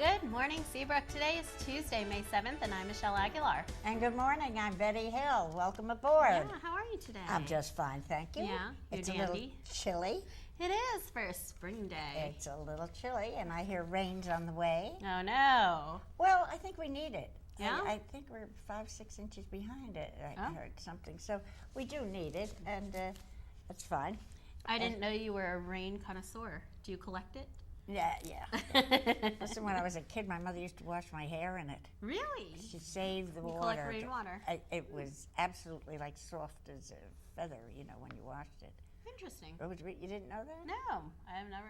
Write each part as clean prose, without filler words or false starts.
Good morning, Seabrook. Today is Tuesday, May 7th, and I'm Michelle Aguilar. And good morning, I'm Betty Hill. Welcome aboard. Yeah, how are you today? I'm just fine, thank you. Yeah, you're it's dandy. a little chilly. It is for a spring day. It's a little chilly, and I hear rain's on the way. Oh, no. Well, I think we need it. Yeah? I think we're 5-6 inches behind it. I heard something. So we do need it, and that's fine. I didn't know you were a rain connoisseur. Do you collect it? Yeah. Listen, when I was a kid, my mother used to wash my hair in it. Really? She saved the You water. collect rainwater. It was absolutely like soft as a feather, when you washed it. Interesting. You didn't know that? No, I have never.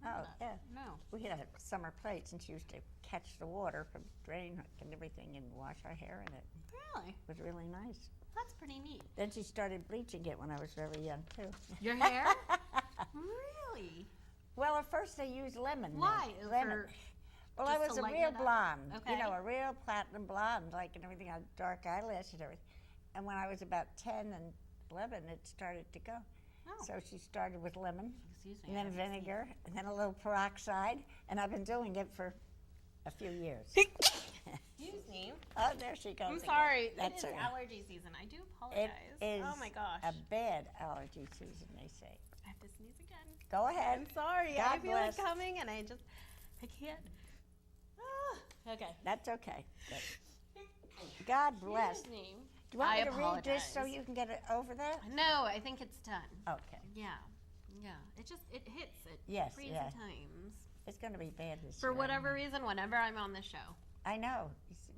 Oh, yeah. No. We had summer plates, and she used to catch the water from the drain and everything and wash our hair in it. Really? It was really nice. That's pretty neat. Then she started bleaching it when I was very young, too. Your hair? Really? Well, at first they used lemon. Why? Lemon. Well, I just was to a lighten real it up? blonde. Okay. A real platinum blonde, and everything, had dark eyelashes and everything. And when I was about 10 and 11, it started to go. Oh. So she started with lemon, Excuse me. and then vinegar, and then a little peroxide, and I've been doing it for a few years. Excuse me. Oh, there she goes. I'm again. sorry. That's it is her. allergy season. I do apologize. It is oh my gosh. a bad allergy season, they say. I have to sneeze again. Go ahead. I'm sorry. God I feel bless. it coming and I can't. Okay. That's okay. God bless. His name. Do you want I me to read this so apologize. you can get it over that? No, I think it's done. Okay. Yeah. It hits at Yes, crazy yeah. times. It's going to be bad this For year. whatever reason, whenever I'm on the show. I know.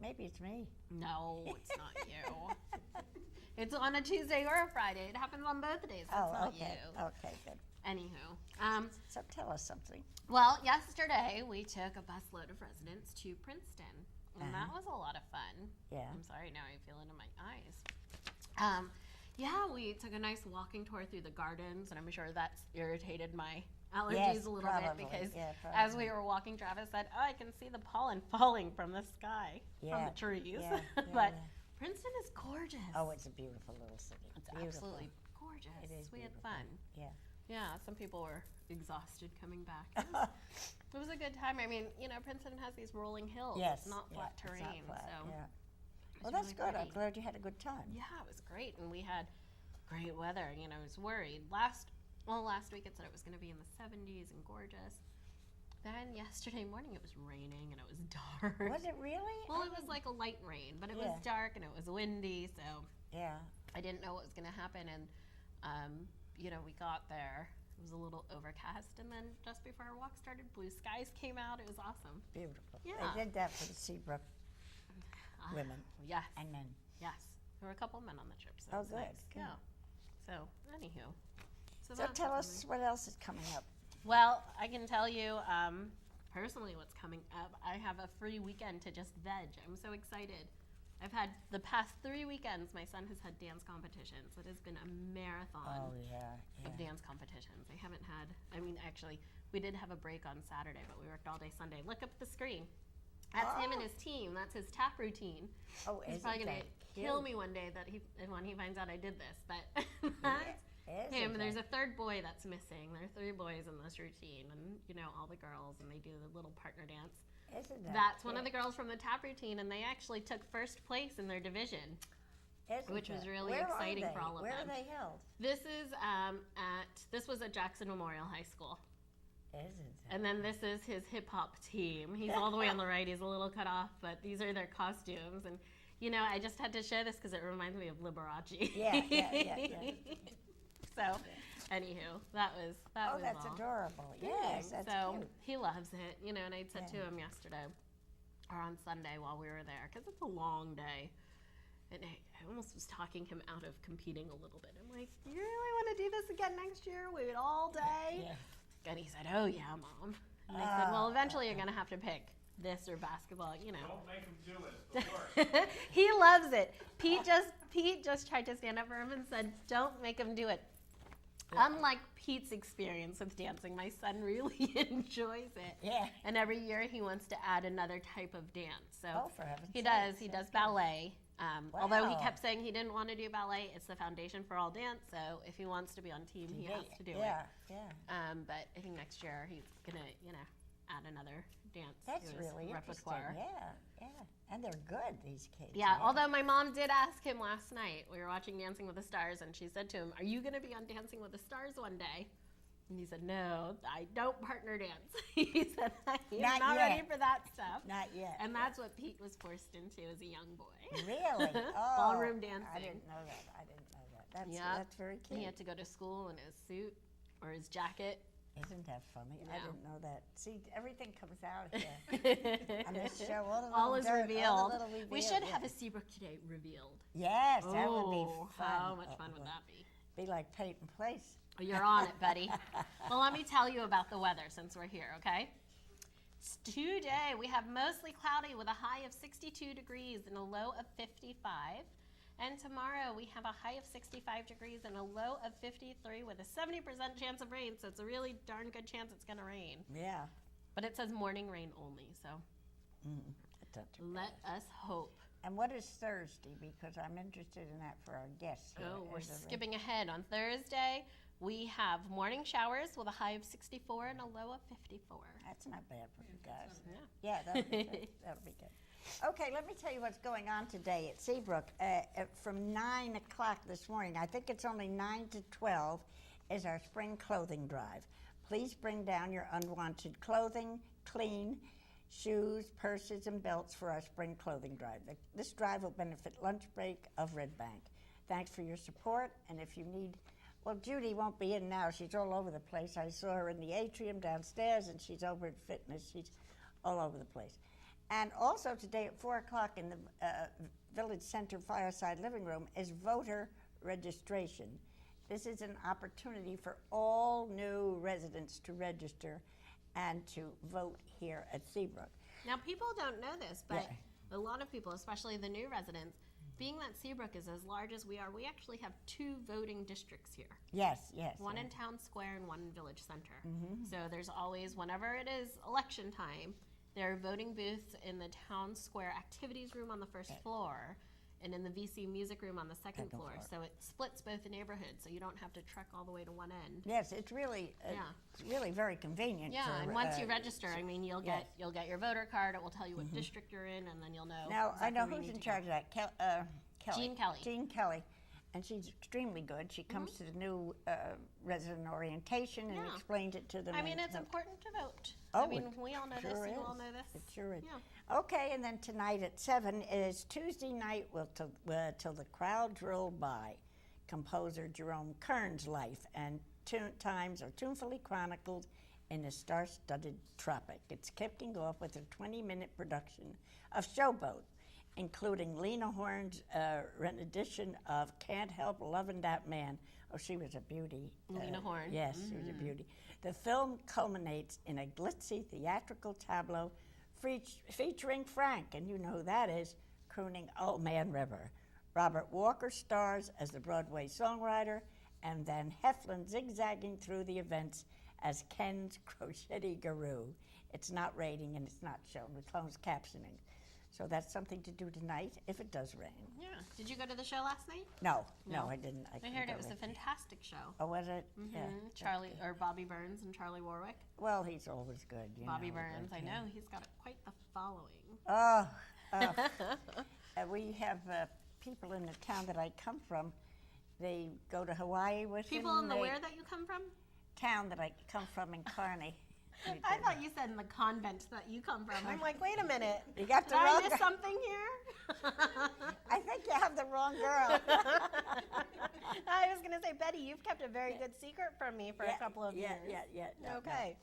Maybe it's me. No, it's not you. It's on a Tuesday or a Friday. It happens on both days. That's not okay. you. Okay, good. Anywho. So tell us something. Well, yesterday we took a busload of residents to Princeton, and that was a lot of fun. Yeah. I'm sorry, now I feel it in my eyes. We took a nice walking tour through the gardens, and I'm sure that's irritated my allergies Yes, a little probably. bit because Yeah, as probably. we were walking, Travis said, "Oh, I can see the pollen falling from the sky, from Yeah, the trees." yeah, But yeah. Princeton is gorgeous. Oh, it's a beautiful little city. It's Beautiful. absolutely gorgeous. It is We had beautiful. fun. Yeah. Yeah, some people were exhausted coming back. It was a good time. I mean, Princeton has these rolling hills. Yes. It's not flat yeah, it's terrain. not flat, So yeah. it Well, was that's really good. I'm pretty. glad you had a good time. Yeah, it was great. And we had great weather. I was worried. Last week it said it was going to be in the 70s and gorgeous. Then yesterday morning it was raining and it was dark. Was it really? Well, it was like a light rain, but it was Yeah. dark and it was windy, so Yeah. I didn't know what was going to happen. And, we got there. It was a little overcast, and then just before our walk started, blue skies came out. It was awesome. Beautiful. Yeah. They did that for the Seabrook women Yes. and men. Yes. There were a couple men on the trip, so Oh, it was good, nice. good. Yeah. So, anywho. So that's tell what's us coming. what else is coming up. Well, I can tell you personally what's coming up. I have a free weekend to just veg. I'm so excited. I've had the past 3 weekends, my son has had dance competitions. It has been a marathon Oh, yeah. of dance competitions. I haven't had, actually, we did have a break on Saturday, but we worked all day Sunday. Look up at the screen. That's him and his team. That's his tap routine. Oh, He's isn't probably going that to kill cute? me one day when he finds out I did this. But that's him. And there's a third boy that's missing. There are 3 boys in this routine, and all the girls, and they do the little partner dance. Isn't that That's one of the cute? girls from the tap routine, and they actually took first place in their division. Isn't which was that- really Where are exciting they? for all of Where them. are they held? This is this was at Jackson Memorial High School. Isn't that? And then this is his hip hop team. He's all the way on the right. He's a little cut off, but these are their costumes. And I just had to share this because it reminds me of Liberace. Yeah. So, anywho, that was Oh, that's all. adorable. Yes, that's so cute. he loves it, and I said to Yeah. him yesterday or on Sunday while we were there, because it's a long day. And I almost was talking him out of competing a little bit. I'm like, you really want to do this again next year? Wait all day? Yeah. And he said, oh, yeah, Mom. And I said, well, eventually you're going to have to pick this or basketball, Don't make him do it. It'll work. He loves it. Pete just tried to stand up for him and said, don't make him do it. Unlike Pete's experience with dancing, my son really enjoys it. Yeah. And every year he wants to add another type of dance. So Oh, for heaven's he sakes, does. He does ballet. Although he Wow. kept saying he didn't want to do ballet, it's the foundation for all dance. So if he wants to be on team, he has to do Yeah. it. But I think next year he's gonna, add another dance That's to his really repertoire. interesting. Yeah. And they're good, these kids. Yeah, although my mom did ask him last night, we were watching Dancing with the Stars, and she said to him, "Are you going to be on Dancing with the Stars one day?" And he said, "No, I don't partner dance." He said, "I'm Not not yet. ready for that stuff." Not yet. And that's what Pete was forced into as a young boy. Really? Oh, Ballroom dancing. I didn't know that. That's, Yeah. that's very cute. He had to go to school in his suit or his jacket. Isn't that funny? I Yeah. didn't know that. See, everything comes out here on this show. All is revealed. We should yeah. have a Seabrook Today revealed. Yes, that would be Oh, fun. how much fun would that be? Be like Peyton Place. Oh, you're on it, buddy. Well, let me tell you about the weather since we're here, okay? Today, we have mostly cloudy with a high of 62 degrees and a low of 55. And tomorrow, we have a high of 65 degrees and a low of 53 with a 70% chance of rain. So it's a really darn good chance it's going to rain. Yeah. But it says morning rain only, so That's not too let us hope. And what is Thursday? Because I'm interested in that for our guests. Here. Oh, we're Is there- skipping ahead. On Thursday, we have morning showers with a high of 64 and a low of 54. That's not bad for you guys. Yeah. Yeah, that'll be good. That'll be good. Okay, let me tell you what's going on today at Seabrook. From 9 o'clock this morning, I think it's only 9 to 12, is our spring clothing drive. Please bring down your unwanted clothing, clean shoes, purses, and belts for our spring clothing drive. This drive will benefit Lunch Break of Red Bank. Thanks for your support, and if you need, well, Judy won't be in now. She's all over the place. I saw her in the atrium downstairs, and she's over at fitness. She's all over the place. And also today at 4 o'clock in the Village Center Fireside Living Room is voter registration. This is an opportunity for all new residents to register and to vote here at Seabrook. Now, people don't know this, but Yeah. a lot of people, especially the new residents, being that Seabrook is as large as we are, we actually have 2 voting districts here. Yes. One in Town Square and one in Village Center. So there's always, whenever it is election time, there are voting booths in the Town Square Activities Room on the first floor and in the VC Music Room on the second floor. So it splits both the neighborhoods, so you don't have to trek all the way to one end. Yes, it's really, it's really very convenient. Yeah, for, and once you register, I mean, you'll yes. get your voter card. It will tell you what district you're in, and then you'll know. Now, I know exactly where who's you in need to go. charge of that. Kelly. Jean Kelly. Jean Kelly. And she's extremely good. She comes to the new resident orientation and Yeah. explains it to them. I mean, and it's so- important to vote. Oh, I mean, it we all know sure this. You is. all know this. It sure is. Yeah. Okay, and then tonight at 7 is Tuesday night till the crowds roll by. Composer Jerome Kern's life and times are tunefully chronicled in a star-studded tropic. It's kicking off with a 20-minute production of Showboat, including Lena Horne's rendition of Can't Help Lovin' That Man. Oh, she was a beauty. Lena Horne. Yes, she was a beauty. The film culminates in a glitzy theatrical tableau featuring Frank, and you know who that is, crooning Old Man River. Robert Walker stars as the Broadway songwriter, and Van Heflin zigzagging through the events as Ken's crochetty guru. It's not raining and it's not shown with closed captioning. So that's something to do tonight if it does rain. Yeah. Did you go to the show last night? No, No. I didn't. I couldn't heard go it was a with- fantastic show. Oh, was it? Yeah. Charlie or Bobby Burns and Charlie Warwick. Well, he's always good. You Bobby know, Burns, but, I yeah. know he's got quite the following. We have people in the town that I come from. They go to Hawaii with People him. in the where that you come from? Town that I come from in Kearney. I thought you said in the convent that you come from. I'm like, wait a minute. You got the Did I wrong miss girl. something here? I think you have the wrong girl. I was going to say, Betty, you've kept a very good secret from me for a couple of years. Yeah. No. Okay.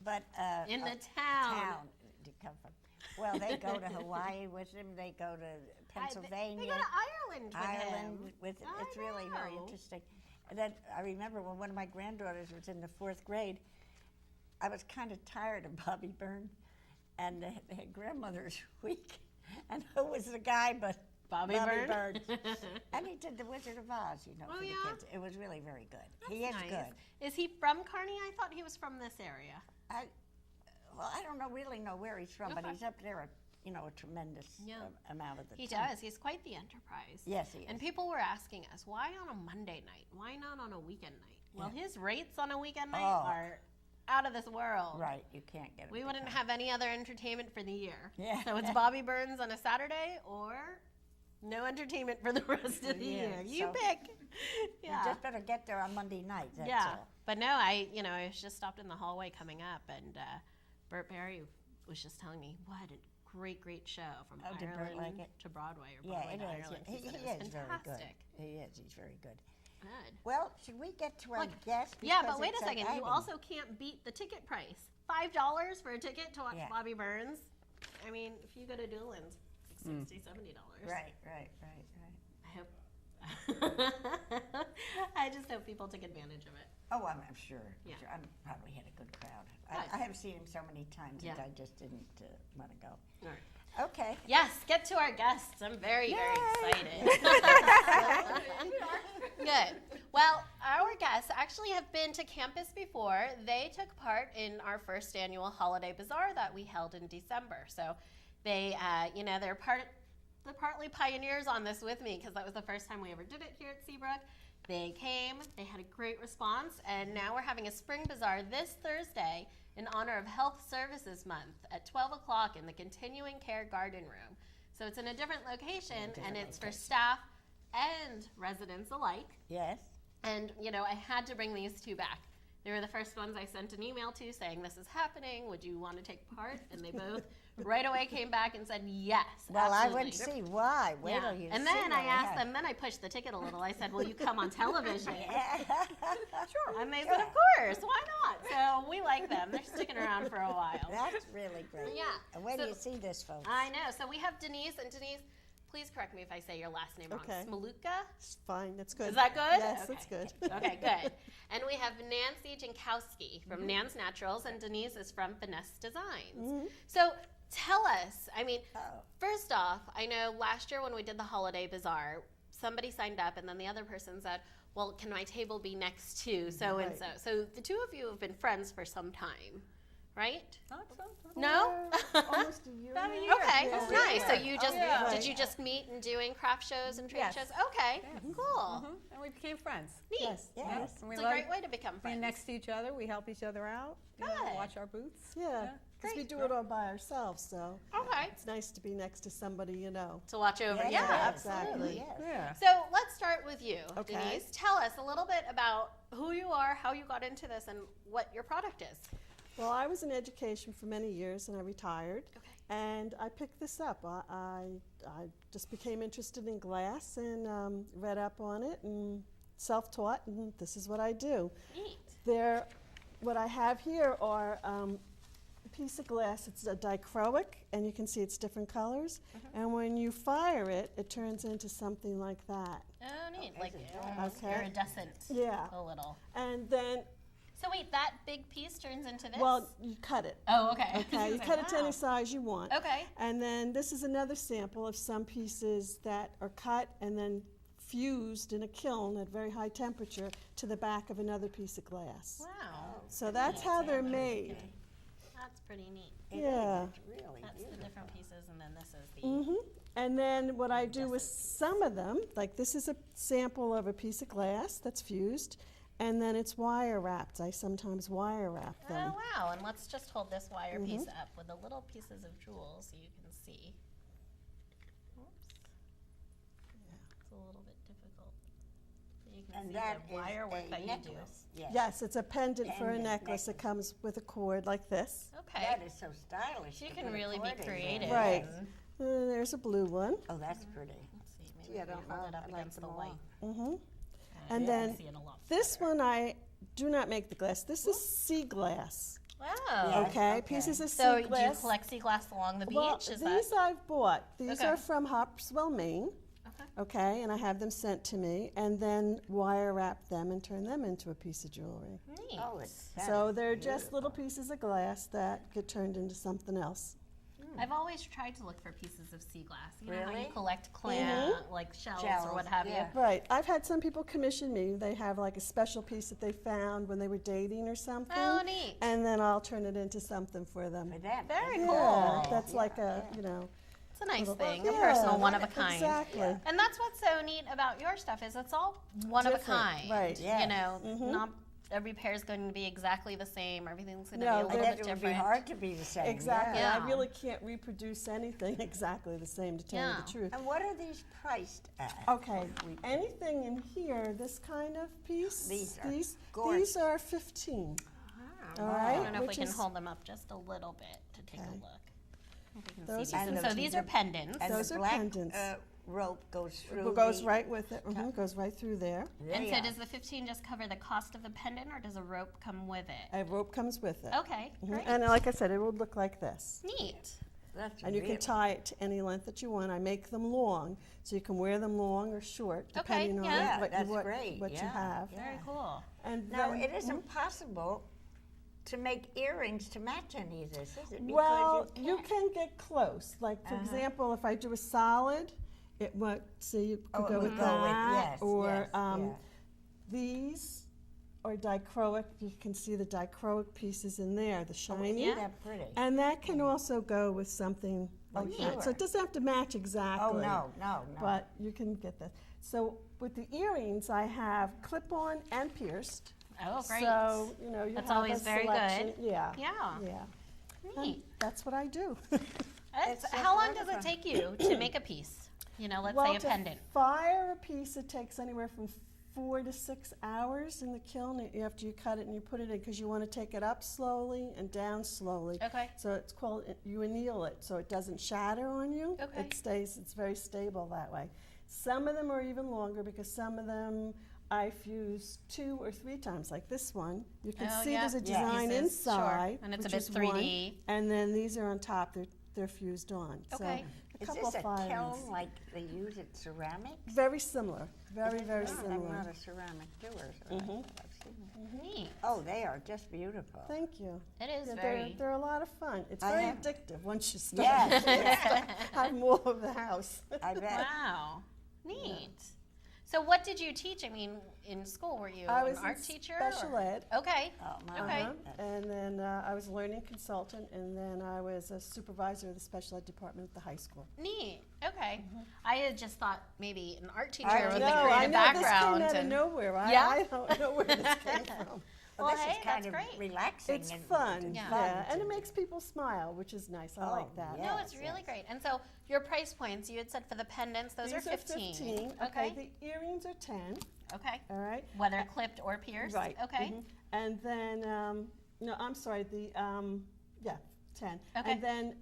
But In the town. town you come from. Well, they go to Hawaii with him. They go to Pennsylvania. They go to Ireland with Ireland him. with I it's really very know. interesting. And then I remember when one of my granddaughters was in the 4th grade, I was kind of tired of Bobby Byrne, and the grandmother's week, and who was the guy but Bobby Byrne? Byrne. And he did the Wizard of Oz, you know, Oh, for yeah? the kids. It was really very good. That's He is nice. good. Is he from Kearney? I thought he was from this area. I don't really know where he's from, but Okay. he's up there, a tremendous Yeah. amount of the He time. does. He's quite the enterprise. Yes, he is. And people were asking us, why on a Monday night? Why not on a weekend night? Well, his rates on a weekend night Oh. are out of this world. Right, you can't get it. We wouldn't have any other entertainment for the year. Yeah. So it's Bobby Burns on a Saturday or no entertainment for the rest of the year. You so- pick. You Yeah. just better get there on Monday night, that's Yeah. all. But no, I was just stopped in the hallway coming up, and Bert Barry was just telling me what a great show from Oh, did Bert Ireland like it? to Broadway or Yeah, Broadway it to is. Ireland. He He said it was is very good. fantastic. He is. He's very good. Good. Well, should we get to our Look, guest? Yeah, Because but wait a it's second. You item. also can't beat the ticket price. $5 for a ticket to watch Yeah. Bobby Burns. I mean, if you go to Doolin's, it's like $60, $70. Right. I hope. I just hope people took advantage of it. Oh, I'm sure. Yeah. I probably had a good crowd. Good. I have seen him so many times Yeah. that I just didn't want to go. All right. Okay. Yes, get to our guests. I'm very excited. Good. Well, our guests actually have been to campus before. They took part in our first annual holiday bazaar that we held in December. So they, they're partly pioneers on this with me because that was the first time we ever did it here at Seabrook. They came, they had a great response, and now we're having a spring bazaar this Thursday in honor of Health Services Month at 12 o'clock in the Continuing Care Garden Room. So it's in a different location, and it's for staff and residents alike. Yes. And, I had to bring these two back. They were the first ones I sent an email to saying, this is happening, would you want to take part? And they both right away came back and said, yes, Well, absolutely. I would see why. Wait till you And see then what I we asked have. them, then I pushed the ticket a little. I said, will you come on television? Sure. And they said, of course, why not? So we like them. They're sticking around for a while. That's really great. Yeah. And where do So- you see this, folks? I know. So we have Denise, and Denise, please correct me if I say your last name wrong. Okay. Smaluka? It's fine. That's good. Is that good? Yes, Okay. that's good. Okay, good. And we have Nancy Jankowski from Nans Naturals, and Denise is from Finesse Designs. So tell us, Oh. first off, I know last year when we did the holiday bazaar, somebody signed up, and then the other person said, well, can my table be next to so-and-so? Right. So the two of you have been friends for some time, right? Not so. No? Almost a year. About a now. year. Okay, Yeah. that's nice. So you just yeah. did you just meet and doing craft shows and trade Yes. shows? Okay, cool, And we became friends. neat. Yes. Yes. And we It's a love great way to become friends. being next to each other. We help each other out. You know, Good. watch our booths. Yeah. Because we Great. do it all by ourselves, so Okay, it's nice to be next to somebody you know. to watch over. Yes, Yeah, yes, absolutely. yes. Yeah. So let's start with you, Okay. Denise. Tell us a little bit about who you are, how you got into this, and what your product is. Well, I was in education for many years and I retired. Okay. And I picked this up. I just became interested in glass and read up on it and self-taught, and this is what I do. Neat. What I have here are a piece of glass. It's a dichroic, and you can see it's different colors. And when you fire it, it turns into something like that. Oh, neat. Like it almost Okay. iridescent. Yeah. A little. And then, So wait, that big piece turns into this? well, you cut it. Oh, okay. Okay, you cut it to any size you want. Okay. And then this is another sample of some pieces that are cut and then fused in a kiln at very high temperature to the back of another piece of glass. Wow. So that's how they're made. That's pretty neat. It is. Yeah. It's really That's the beautiful. different pieces, and then this is the. hmm And then what I do with some of them, like this is a sample of a piece of glass that's fused, and then it's wire wrapped. I sometimes wire wrap them. Oh, wow. And let's just hold this wire piece up with the little pieces of jewels so you can see. Oops. It's a little bit difficult. So you can And see that the is wire work a that you do. necklace. Yes. Yes, it's a pendant for a Pendant necklace. It necklace. comes with a cord like this. Okay. That is so stylish. You to can put a really be cord in there. creative. Right. and- There's a blue one. Oh, that's pretty. Let's see. Maybe Yeah, if we don't hold it know. up I like against the them all. white. hmm I And can then see it a lot this better. one I do not make the glass. This is sea glass. Wow. Yes, Okay, okay. pieces of So sea do you glass. collect sea glass along the beach? Well, Is these that I've bought. These Okay. are from Harpswell, Maine. okay? Okay, and I have them sent to me, and then wire wrap them and turn them into a piece of jewelry. Neat. Oh, it's So they're just little pieces of glass that get turned into something else. I've always tried to look for pieces of sea glass. You know how Really? you collect clam, like shells, or what have yeah. Right. I've had some people commission me. They have like a special piece that they found when they were dating or something. you. Oh, neat. And then I'll turn it into something for them. For them. Very Yeah, cool. that's like a, you know. It's a nice little- thing, a Yeah, personal one of a kind. Exactly. And that's what's so neat about your stuff is it's all one of a Different, kind. right. You Yes. know, not every pair is going to be exactly the same. Everything's going to No, be a I little guess bit it would be different. hard to be the same. Exactly. Yeah. Yeah. I really can't reproduce anything exactly the same, to tell you Yeah. the truth. And what are these priced at? Okay, anything in here, this kind of piece, These are these gorgeous. are 15. All I right, don't know if we which can is- hold them up just a little bit to take a Okay. look. If we can Those see are these. the- So these are pendants. And Those the are black pendants. rope goes through. It goes the- right with it. Goes right through there. There And you so are. does the 15 just cover the cost of the pendant, or does a rope come with it? A rope comes with it. Okay, Mhm. great. And like I said, it will look like this. Neat. That's And you really- can tie it to any length that you want. I make them long, so you can wear them long or short, Okay, depending on yeah. what, That's you, what, great, what you yeah. have. Yeah. Very cool. And Now, then- it isn't possible to make earrings to match any of this, is it? Because Well, you you can get close. Like, for Uh-huh. example, if I do a solid, it would, so you could Oh, it go would with go with- that. yes, or yes, yeah. these are dichroic. You can see the dichroic pieces in there, the shiny. Isn't that pretty? And that can also go with something Oh, like that. So sure. it doesn't have to match exactly. Oh, no. But you can get that. So with the earrings, I have clip-on and pierced. Oh, great. So, you know, you That's have always a very selection. good. Yeah. Yeah. Yeah. And Neat. that's what I do. It's just How long does it wonderful. take you to make a piece? You know, let's Well, say a to pendant. fire a piece, it takes anywhere from 4 to 6 hours in the kiln after you cut it and you put it in, because you want to take it up slowly and down slowly. Okay. So it's called, you anneal it so it doesn't shatter on you. Okay. It's very stable that way. Some of them are even longer because some of them I fuse 2 or 3 times, like this one. You can Oh, see yeah. there's a Yeah. design Pieces, inside, sure. And it's a which bit is one, 3D. and then these are on top. They're fused on. Okay. So a Is couple this a of firings. kiln like they use at ceramic? Very similar. Very, very I'm similar. not a ceramic doer, so I've seen them. Neat. Oh, they are just beautiful. Thank you. It is Yeah, very. they're a lot of fun. It's I very have- addictive once you start. Yes, yes, Have more of the house. I bet. Wow. Neat. So what did you teach? I mean, in school, were you I an was art in teacher? special ed. Okay. Oh, my. Okay. And then I was a learning consultant, and then I was a supervisor of the special ed department at the high school. Neat. Okay. I had just thought maybe an art teacher I with know, a I creative know background. this came out of and nowhere. Yeah? I don't know where this came from. Well, Well, this hey, is kind that's of great. relaxing. It's and fun, Yeah. yeah, and to it makes people smile, which is nice. I Oh, like that. yeah. no, it's Yes, really yes. great. And so your price points, you had said for the pendants, those These are 15. 15. Okay. The earrings are 10. Okay. All right. Whether clipped or pierced. Right. Okay. mhm. And then, no, I'm sorry, 10. Okay. And then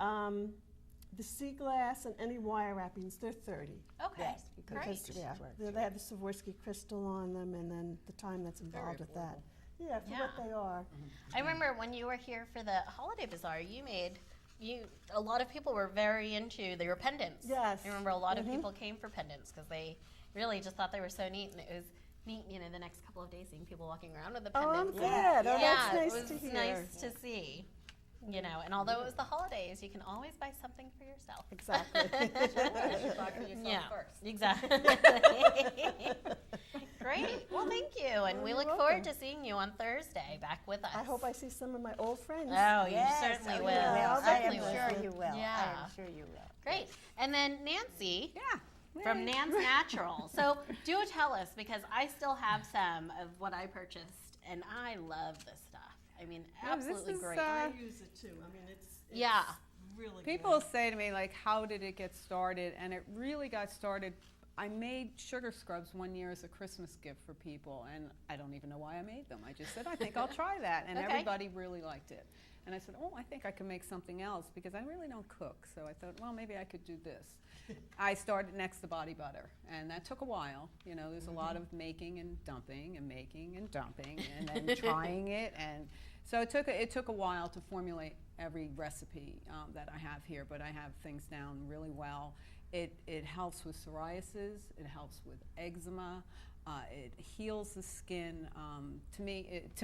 the sea glass and any wire wrappings, they're 30. Okay. Yes, because Great. it's just Yeah, works. they have the Swarovski crystal on them, and then the time that's involved with that. Yeah, for what Yeah. they are. I remember when you were here for the holiday bazaar, a lot of people were very into your pendants. Yes. I remember a lot of Mhm. people came for pendants because they really just thought they were so neat, and it was neat, the next couple of days seeing people walking around with the Oh, I'm pendants. glad. Oh, Yeah, that's nice it was to hear. nice to see. And although it was the holidays, you can always buy something for yourself. Exactly. Yeah, first. exactly. Great. Well, thank you, and we You're look forward welcome. to seeing you on Thursday back with us. I hope I see some of my old friends. Oh, you Yes, certainly oh, will. you will. I'll I am Certainly will. sure you will. I Yeah. am sure you will. Great. And then Nancy Yeah. from Nans Natural. So do tell us, because I still have some of what I purchased, and I love this stuff. I mean, Yeah, this absolutely is, great. uh, use it too. I mean, it's Yeah. really People say to me, like, how did it get started? And it really got started. I made sugar scrubs one year as a Christmas gift for people, and I don't even know why I made them. I just said, I think I'll try that, and Okay. everybody really liked it. And I said, oh, I think I can make something else, because I really don't cook. So I thought, well, maybe I could do this. I started next to body butter, and that took a while. There's a lot of making and dumping and making and dumping, and then trying it, and so it took a while to formulate every recipe that I have here, but I have things down really well. It helps with psoriasis. It helps with eczema. It heals the skin. To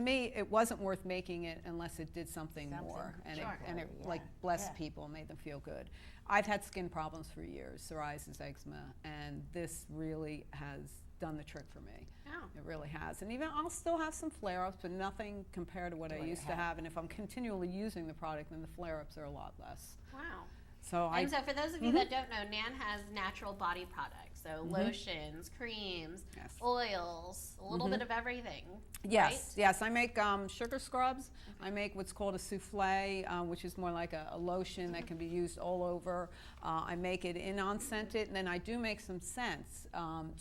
me, it wasn't worth making it unless it did something more, and Sure. it Yeah, like blessed yeah. people, made them feel good. I've had skin problems for years, psoriasis, eczema, and this really has done the trick for me. Oh. It really has. And even I'll still have some flare-ups, but nothing compared to what I what you used to had. have. And if I'm continually using the product, then the flare-ups are a lot less. Wow. So And so for those of you that don't know, Nan has natural body products. So lotions, creams, Yes. oils, a little bit of everything. Yes, right? yes. I make sugar scrubs. I make what's called a souffle, which is more like a lotion that can be used all over. I make it in unscented, and then I do make some scents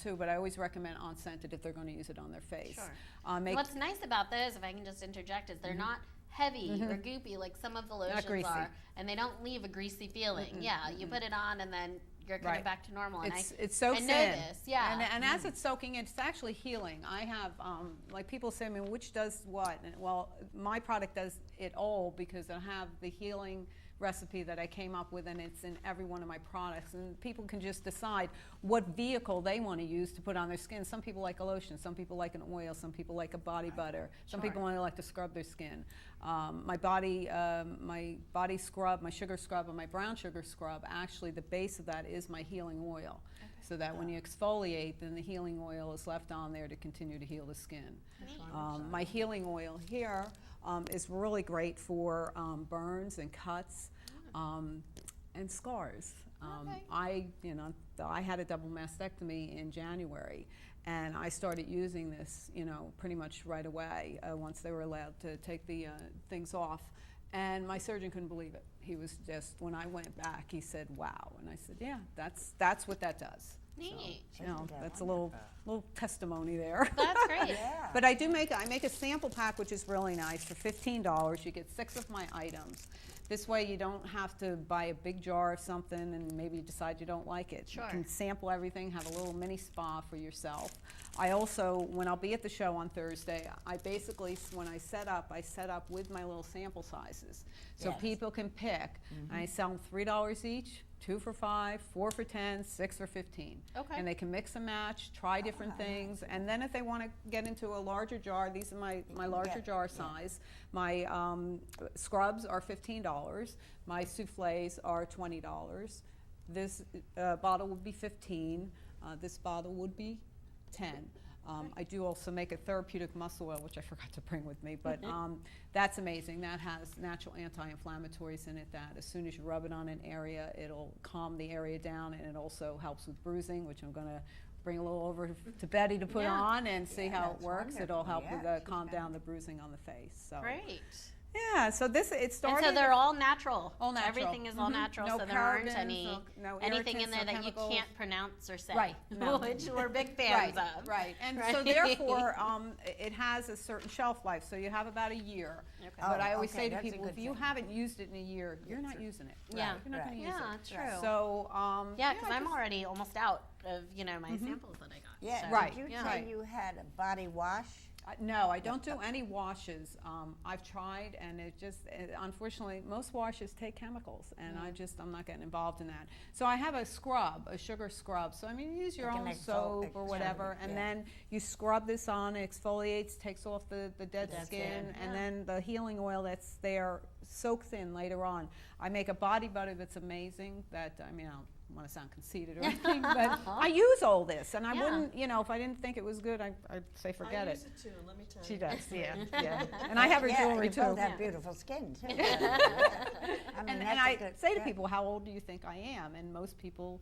too, but I always recommend unscented if they're going to use it on their face. Sure. Make What's nice about those, if I can just interject, is they're not heavy or goopy like some of the lotions greasy. are, and they don't leave a greasy feeling. Yeah, you put it on and then you're kind of Right. back to normal. And It's so I thin. know this, yeah. And as it's soaking in, it's actually healing. I have, like people say, I mean, which does what? And, well, my product does it all because I have the healing recipe that I came up with, and it's in every one of my products. And people can just decide what vehicle they want to use to put on their skin. Some people like a lotion, some people like an oil, some people like a body butter, some people only like to scrub their skin. My body scrub, my sugar scrub, and my brown sugar scrub, actually the base of that is my healing oil. So that when you exfoliate, then the healing oil is left on there to continue to heal the skin. My healing oil here is really great for burns and cuts and scars. I had a double mastectomy in January, and I started using this, pretty much right away once they were allowed to take the things off. And my surgeon couldn't believe it. He was just, when I went back, he said, "Wow!" And I said, "Yeah, that's what that does." Neat. So, that's a little testimony there. That's great. Yeah. But I make a sample pack, which is really nice, for $15. You get 6 of my items. This way you don't have to buy a big jar of something and maybe you decide you don't like it. Sure. You can sample everything, have a little mini spa for yourself. I also, when I'll be at the show on Thursday, I basically, when I set up with my little sample sizes. So Yes. people can pick. And I sell them $3 each, 2 for $5, 4 for $10, 6 for $15. Okay. And they can mix and match, try different things, and then if they want to get into a larger jar, these are my larger jar size. My scrubs are $15. My souffles are $20. This bottle would be $15. This bottle would be $10. I do also make a therapeutic muscle oil, which I forgot to bring with me, but that's amazing. That has natural anti-inflammatories in it that as soon as you rub it on an area, it'll calm the area down, and it also helps with bruising, which I'm going to bring a little over to Betty to put on and see how it that's works. It'll wonderful. help Yeah, with she's calm got down the bruising on the face. So Great. yeah, so it started. And so they're all natural. All natural. Everything is all natural, No so there aren't parabens, any no anything in irritants, there no that chemicals. you can't pronounce or say. Right, no. Which we're big fans of. Right, and Right. so therefore, it has a certain shelf life, so you have about a year. Okay. But I Oh, always okay, say to that's a people, good if you thing. haven't used it in a year, you're not using it. Yeah. You're not going to use Yeah, it. true. So, Yeah, because I I'm just- already almost out of my samples that I got. Yeah, so. Right. did you Yeah. say you had a body wash? No, I don't do any washes. I've tried, and unfortunately, most washes take chemicals, and I'm not getting involved in that. So I have a scrub, a sugar scrub. So I mean, you use your Like own an soap or whatever, and yeah. then you scrub this on, it exfoliates, takes off the dead dead skin, skin, and then the healing oil that's there soaks in later on. I make a body butter that's amazing. That I mean, I don't want to sound conceited or anything, but I use all this, and I Yeah. wouldn't, if I didn't think it was good, I'd say forget I it. use it too, let me tell you. She does, yeah. And I have her Yeah, jewelry you too. both have Yeah. beautiful skin too. I mean, And that's a I good- say to yeah. people, how old do you think I am? And most people,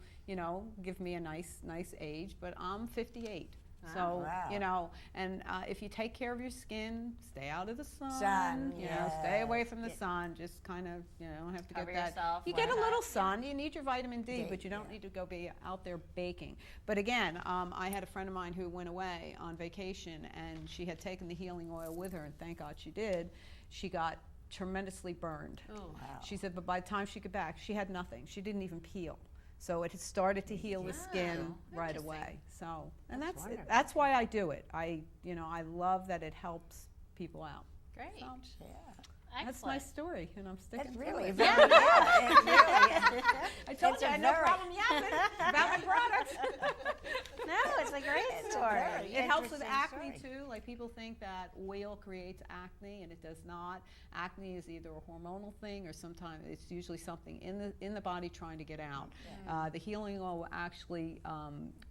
give me a nice age, but I'm 58. So, Wow. and if you take care of your skin, stay out of the sun, Sun, stay away from the yes. sun, just kind of, don't have to Cover get that. yourself, You get a wear little that, sun, you need your vitamin D, D, but you don't yeah. need to go be out there baking. But again, I had a friend of mine who went away on vacation, and she had taken the healing oil with her, and thank God she did. She got tremendously burned. Ooh. Wow. She said, but by the time she got back, she had nothing. She didn't even peel. So it had started to heal the skin right interesting. away. So, and That's wonderful. that's why I do it. I love that it helps people out. Great. So, Yeah. that's my Excellent. story, and I'm sticking It's to really it. very, yeah, it really, I told it's you a I had no very- problem yapping about my products. No, it's a great It's a story. very It helps with interesting acne story. too. Like people think that oil creates acne, and it does not. Acne is either a hormonal thing, or sometimes it's usually something in the body trying to get out. The healing oil will actually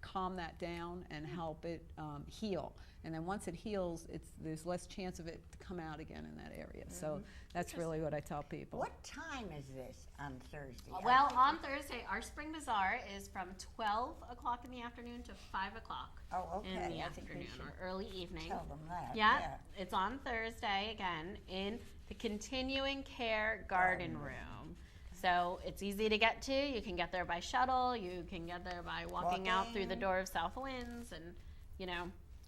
calm that down and help it heal. and then once it heals, there's less chance of it to come out again in that area. So that's really what I tell people. What time is this on Thursday? Well, on Thursday, our spring bazaar is from 12 o'clock in the afternoon to 5 o'clock Oh, okay. in the I think we afternoon should or early evening. tell them that. Yeah, it's on Thursday again in the Continuing Care Garden Room. So it's easy to get to. You can get there by shuttle. You can get there by walking out through the door of South Winds, and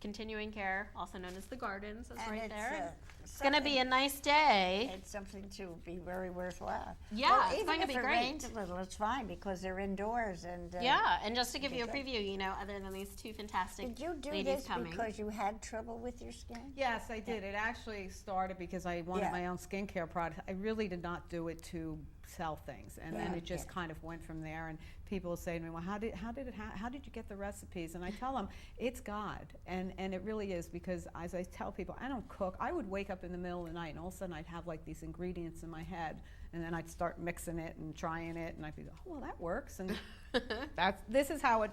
Continuing Care, also known as the Gardens, is And right it's, there. It's going to be a nice day. It's something to be very worthwhile. Yeah, well, it's even going to if be it great. rains a little, it's fine because they're indoors and. Yeah, and just to give you a Okay, preview, other than these two fantastic Did you do ladies this coming. because you had trouble with your skin? Yes, I did. It actually started because I wanted Yeah. my own skincare product. I really did not do it to sell things, and then Yeah, it just yeah. kind of went from there. And people say to me, "Well, how did you get the recipes?" And I tell them it's God, and it really is, because as I tell people, I don't cook. I would wake up in the middle of the night, and all of a sudden I'd have like these ingredients in my head, and then I'd start mixing it and trying it, and I'd be, oh well, that works, and this is how it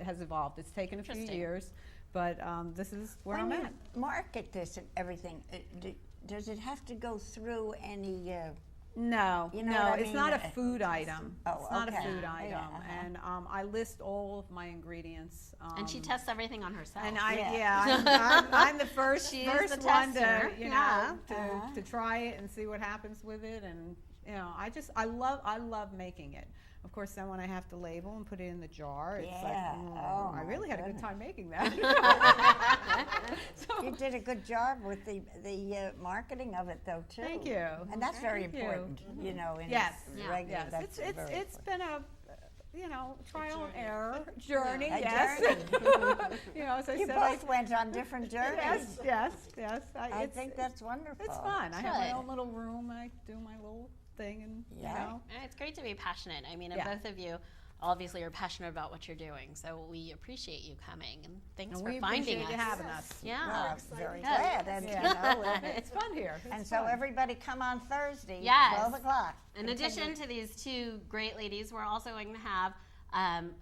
has evolved. It's taken a few Interesting. years, but this is where When I'm you at. market this and everything, does it have to go through any? No, You know no, what I it's not a mean? food item. Oh, It's not okay. a food Yeah, item, uh-huh. and I list all of my ingredients. And she tests everything on herself. And Yeah. I'm the first She is first the one tester, to yeah. to try it and see what happens with it, and I love making it. Of course, then when I have to label and put it in the jar, it's Yeah. like, Oh, I my really had a good goodness. time making that. You did a good job with the marketing of it, though, too. Thank you. And that's very Thank you. important, in Yes. Yeah. regular. Yes, That's it's very it's been a trial and error journey. A Yes. journey. As I You said, both went on different journeys. yes. I think that's wonderful. it's fun. I have my Good. own little room. I do my little thing, and Yeah. And it's great to be passionate. I mean, and Yeah. both of you obviously are passionate about what you're doing. So we appreciate you coming, and thanks and for we finding appreciate us. you having us. Yeah. Well, I'm very Good. glad. And, It's fun here. and It's so fun. everybody come on Thursday, Yes. 12 o'clock. In addition to these two great ladies, we're also going to have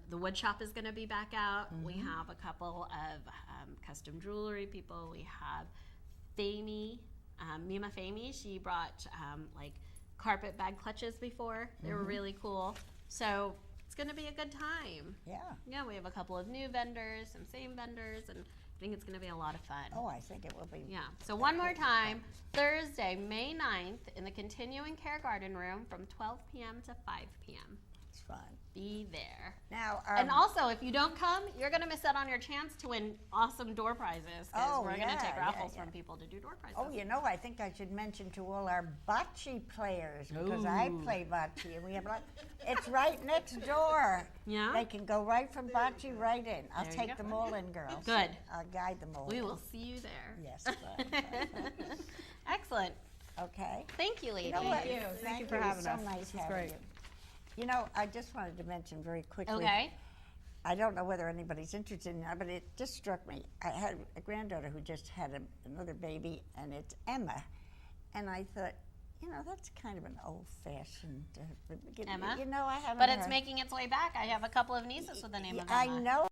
the wood shop is going to be back out. We have a couple of custom jewelry people. We have Famey, Mima Famey. She brought like carpet bag clutches before. They were really cool. So it's going to be a good time. Yeah. Yeah, we have a couple of new vendors, some same vendors, and I think it's going to be a lot of fun. Oh, I think it will be. Yeah. So one more time, Thursday, May 9th, in the Continuing Care Garden Room from 12 p.m. to 5 p.m. It's fun. Be there. Now, And also, if you don't come, you're going to miss out on your chance to win awesome door prizes, because Oh, we're going to yeah, take yeah, raffles yeah. from people to do door prizes. oh, I think I should mention to all our bocce players, because I Ooh. play bocce, and we have it's right next door. Yeah? They can go right from bocce right in. I'll There you take go. them all in, girls. Good. I'll guide them all. We in. will see you there. Yes. Excellent. Okay. Thank you, ladies. You know what? Thank you. Thank you for having so us. Nice This is having great. you. I just wanted to mention very quickly. Okay. I don't know whether anybody's interested in that, but it just struck me. I had a granddaughter who just had another baby, and it's Emma. And I thought, that's kind of an old-fashioned. Emma? I haven't But it's heard- making its way back. I have a couple of nieces with the name of I Emma. know.